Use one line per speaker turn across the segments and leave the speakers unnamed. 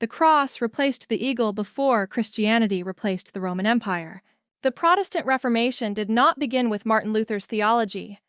The cross replaced the eagle before Christianity replaced the Roman Empire. The Protestant Reformation did not begin with Martin Luther's theology.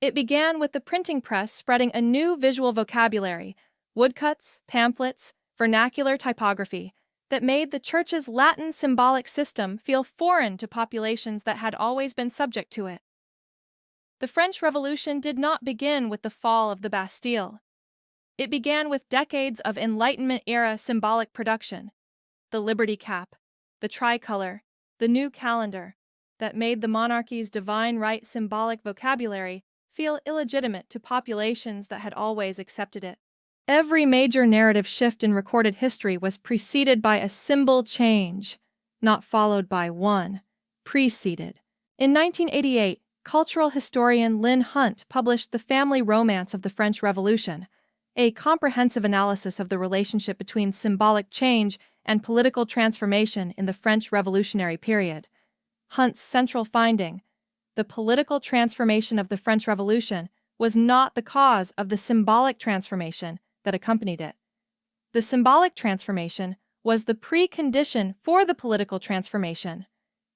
It began with the printing press spreading a new visual vocabulary, woodcuts, pamphlets, vernacular typography, that made the Church's Latin symbolic system feel foreign to populations that had always been subject to it. The French Revolution did not begin with the fall of the Bastille. It began with decades of Enlightenment-era symbolic production, the Liberty Cap, the tricolor, the new calendar, that made the monarchy's divine right symbolic vocabulary feel illegitimate to populations that had always accepted it. Every major narrative shift in recorded history was preceded by a symbol change, not followed by one, preceded. In 1988, cultural historian Lynn Hunt published The Family Romance of the French Revolution, a comprehensive analysis of the relationship between symbolic change and political transformation in the French Revolutionary period. Hunt's central finding, the political transformation of the French Revolution, was not the cause of the symbolic transformation that accompanied it. The symbolic transformation was the precondition for the political transformation.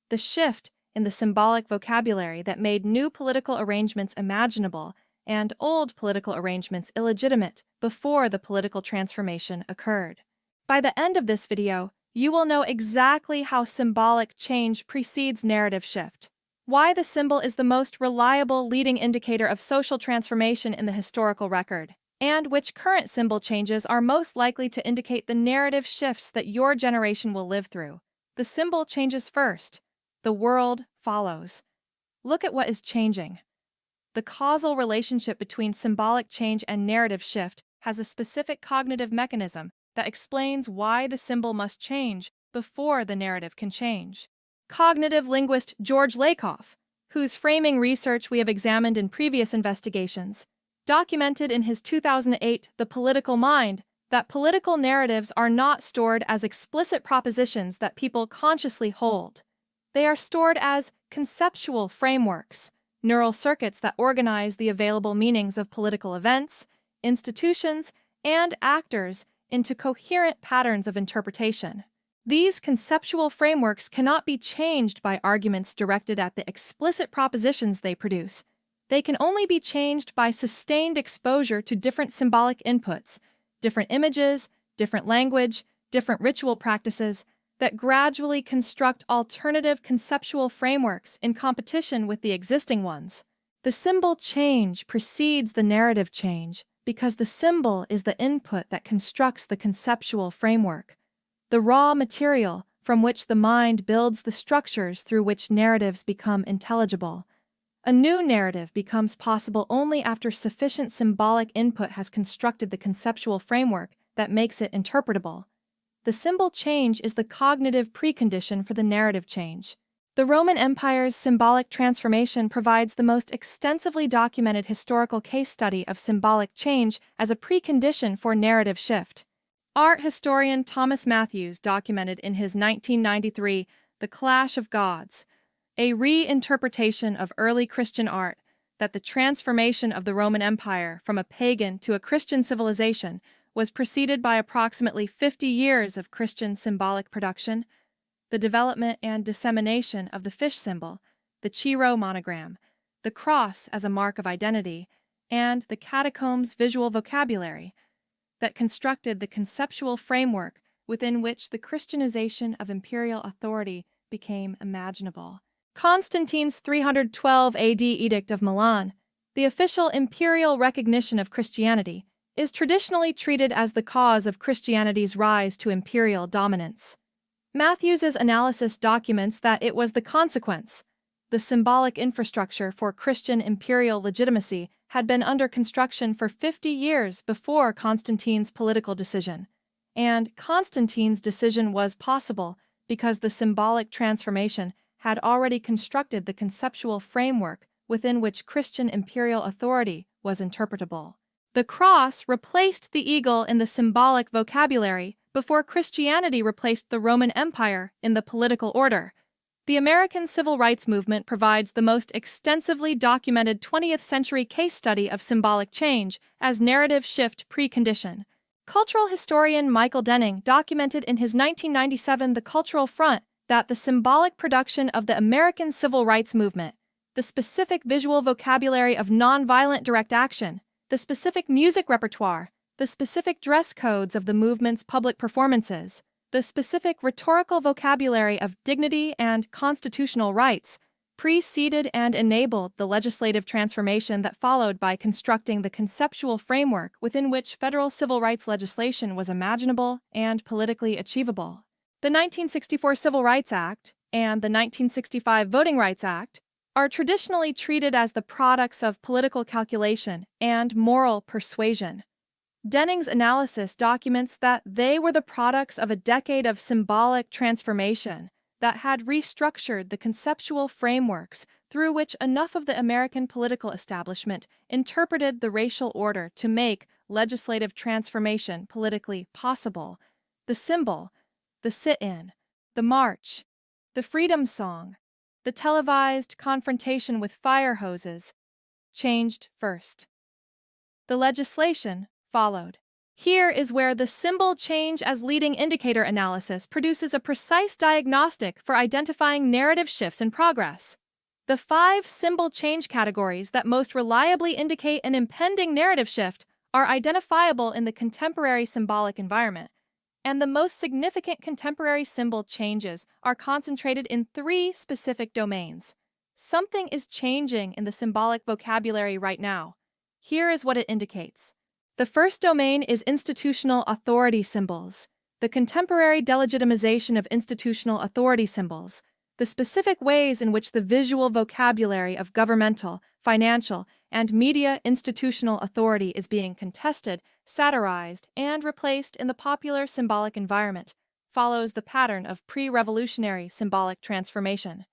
The shift in the symbolic vocabulary that made new political arrangements imaginable and old political arrangements illegitimate before the political transformation occurred. By the end of this video, you will know exactly how symbolic change precedes narrative shift, why the symbol is the most reliable leading indicator of social transformation in the historical record, and which current symbol changes are most likely to indicate the narrative shifts that your generation will live through. The symbol changes first. The world follows. Look at what is changing. The causal relationship between symbolic change and narrative shift has a specific cognitive mechanism that explains why the symbol must change before the narrative can change. Cognitive linguist George Lakoff, whose framing research we have examined in previous investigations, documented in his 2008 The Political Mind that political narratives are not stored as explicit propositions that people consciously hold. They are stored as conceptual frameworks, neural circuits that organize the available meanings of political events, institutions, and actors into coherent patterns of interpretation. These conceptual frameworks cannot be changed by arguments directed at the explicit propositions they produce. They can only be changed by sustained exposure to different symbolic inputs, different images, different language, different ritual practices, that gradually construct alternative conceptual frameworks in competition with the existing ones. The symbol change precedes the narrative change because the symbol is the input that constructs the conceptual framework, the raw material from which the mind builds the structures through which narratives become intelligible. A new narrative becomes possible only after sufficient symbolic input has constructed the conceptual framework that makes it interpretable. The symbol change is the cognitive precondition for the narrative change. The Roman Empire's symbolic transformation provides the most extensively documented historical case study of symbolic change as a precondition for narrative shift. Art historian Thomas Mathews documented in his 1993 The Clash of Gods, a reinterpretation of early Christian art, that the transformation of the Roman Empire from a pagan to a Christian civilization was preceded by approximately 50 years of Christian symbolic production, the development and dissemination of the fish symbol, the chi-rho monogram, the cross as a mark of identity, and the catacomb's visual vocabulary, that constructed the conceptual framework within which the Christianization of imperial authority became imaginable. Constantine's 312 AD Edict of Milan, the official imperial recognition of Christianity, is traditionally treated as the cause of Christianity's rise to imperial dominance. Mathews's analysis documents that it was the consequence. The symbolic infrastructure for Christian imperial legitimacy had been under construction for 50 years before Constantine's political decision, and Constantine's decision was possible because the symbolic transformation had already constructed the conceptual framework within which Christian imperial authority was interpretable. The cross replaced the eagle in the symbolic vocabulary before Christianity replaced the Roman Empire in the political order. The American Civil Rights Movement provides the most extensively documented 20th century case study of symbolic change as narrative shift precondition. Cultural historian Michael Denning documented in his 1997 The Cultural Front that the symbolic production of the American Civil Rights Movement, the specific visual vocabulary of nonviolent direct action, the specific music repertoire, the specific dress codes of the movement's public performances, the specific rhetorical vocabulary of dignity and constitutional rights, preceded and enabled the legislative transformation that followed by constructing the conceptual framework within which federal civil rights legislation was imaginable and politically achievable. The 1964 Civil Rights Act and the 1965 Voting Rights Act are traditionally treated as the products of political calculation and moral persuasion. Denning's analysis documents that they were the products of a decade of symbolic transformation that had restructured the conceptual frameworks through which enough of the American political establishment interpreted the racial order to make legislative transformation politically possible. The symbol, the sit-in, the march, the freedom song, the televised confrontation with fire hoses changed first. The legislation followed. Here is where the symbol change as leading indicator analysis produces a precise diagnostic for identifying narrative shifts in progress. The 5 symbol change categories that most reliably indicate an impending narrative shift are identifiable in the contemporary symbolic environment, and the most significant contemporary symbol changes are concentrated in 3 specific domains. Something is changing in the symbolic vocabulary right now. Here is what it indicates. The first domain is institutional authority symbols, the contemporary delegitimization of institutional authority symbols, the specific ways in which the visual vocabulary of governmental, financial, and media institutional authority is being contested, satirized, and replaced in the popular symbolic environment, follows the pattern of pre-revolutionary symbolic transformation.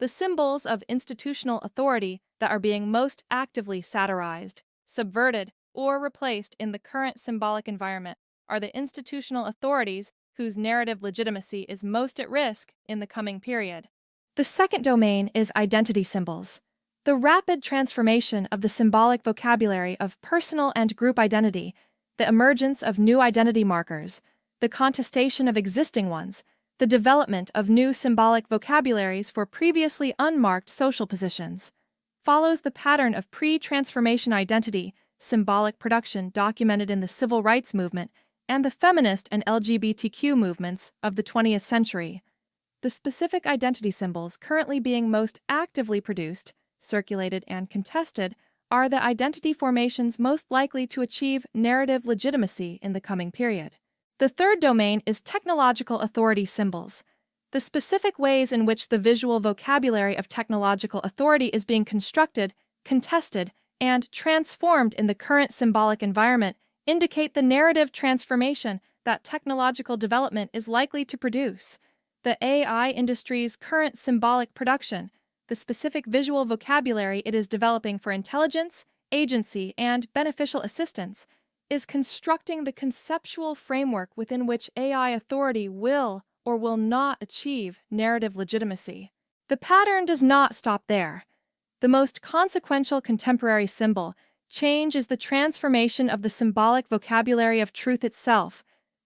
The symbols of institutional authority that are being most actively satirized, subverted, or replaced in the current symbolic environment are the institutional authorities whose narrative legitimacy is most at risk in the coming period. The second domain is identity symbols. The rapid transformation of the symbolic vocabulary of personal and group identity, the emergence of new identity markers, the contestation of existing ones, the development of new symbolic vocabularies for previously unmarked social positions, follows the pattern of pre-transformation identity symbolic production documented in the civil rights movement and the feminist and LGBTQ movements of the 20th century. The specific identity symbols currently being most actively produced, circulated, and contested are the identity formations most likely to achieve narrative legitimacy in the coming period. The third domain is technological authority symbols. The specific ways in which the visual vocabulary of technological authority is being constructed, contested, and transformed in the current symbolic environment indicate the narrative transformation that technological development is likely to produce. The AI industry's current symbolic production, the specific visual vocabulary it is developing for intelligence, agency, and beneficial assistance, is constructing the conceptual framework within which AI authority will or will not achieve narrative legitimacy. The pattern does not stop there. The most consequential contemporary symbol change is the transformation of the symbolic vocabulary of truth itself,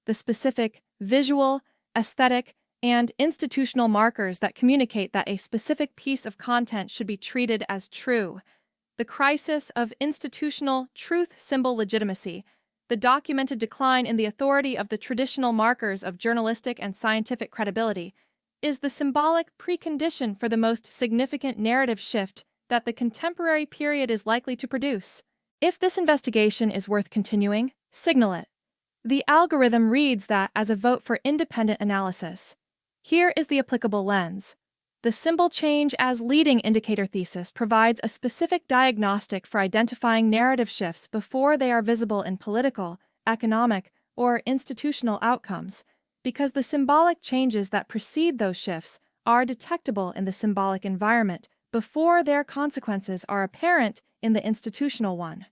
the specific visual, aesthetic, and institutional markers that communicate that a specific piece of content should be treated as true. The crisis of institutional truth symbol legitimacy, the documented decline in the authority of the traditional markers of journalistic and scientific credibility, is the symbolic precondition for the most significant narrative shift that the contemporary period is likely to produce. If this investigation is worth continuing, signal it. The algorithm reads that as a vote for independent analysis. Here is the applicable lens. The symbol change as leading indicator thesis provides a specific diagnostic for identifying narrative shifts before they are visible in political, economic, or institutional outcomes, because the symbolic changes that precede those shifts are detectable in the symbolic environment before their consequences are apparent in the institutional one.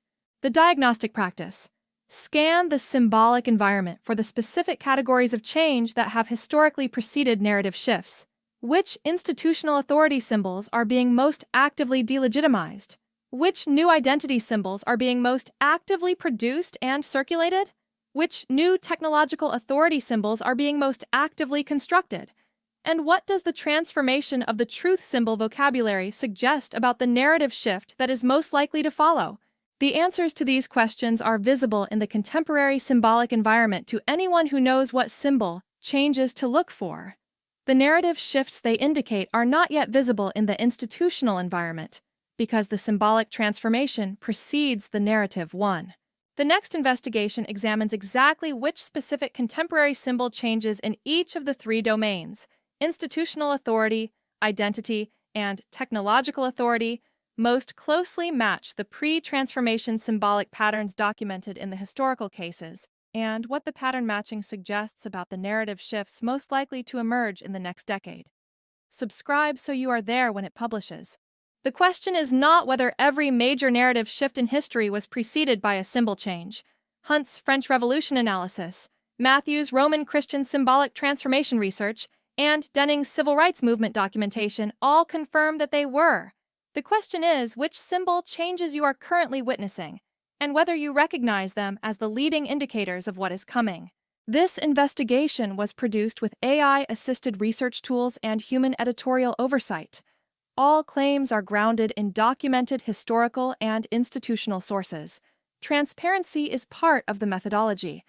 The diagnostic practice. Scan the symbolic environment for the specific categories of change that have historically preceded narrative shifts. Which institutional authority symbols are being most actively delegitimized? Which new identity symbols are being most actively produced and circulated? Which new technological authority symbols are being most actively constructed? And what does the transformation of the truth symbol vocabulary suggest about the narrative shift that is most likely to follow? The answers to these questions are visible in the contemporary symbolic environment to anyone who knows what symbol changes to look for. The narrative shifts they indicate are not yet visible in the institutional environment, because the symbolic transformation precedes the narrative one. The next investigation examines exactly which specific contemporary symbol changes in each of the three domains, institutional authority, identity, and technological authority, most closely match the pre-transformation symbolic patterns documented in the historical cases, and what the pattern matching suggests about the narrative shifts most likely to emerge in the next decade. Subscribe so you are there when it publishes. The question is not whether every major narrative shift in history was preceded by a symbol change. Hunt's French Revolution analysis, Mathews' Roman Christian symbolic transformation research, and Denning's civil rights movement documentation all confirm that they were. The question is which symbol changes you are currently witnessing, and whether you recognize them as the leading indicators of what is coming. This investigation was produced with AI-assisted research tools and human editorial oversight. All claims are grounded in documented historical and institutional sources. Transparency is part of the methodology.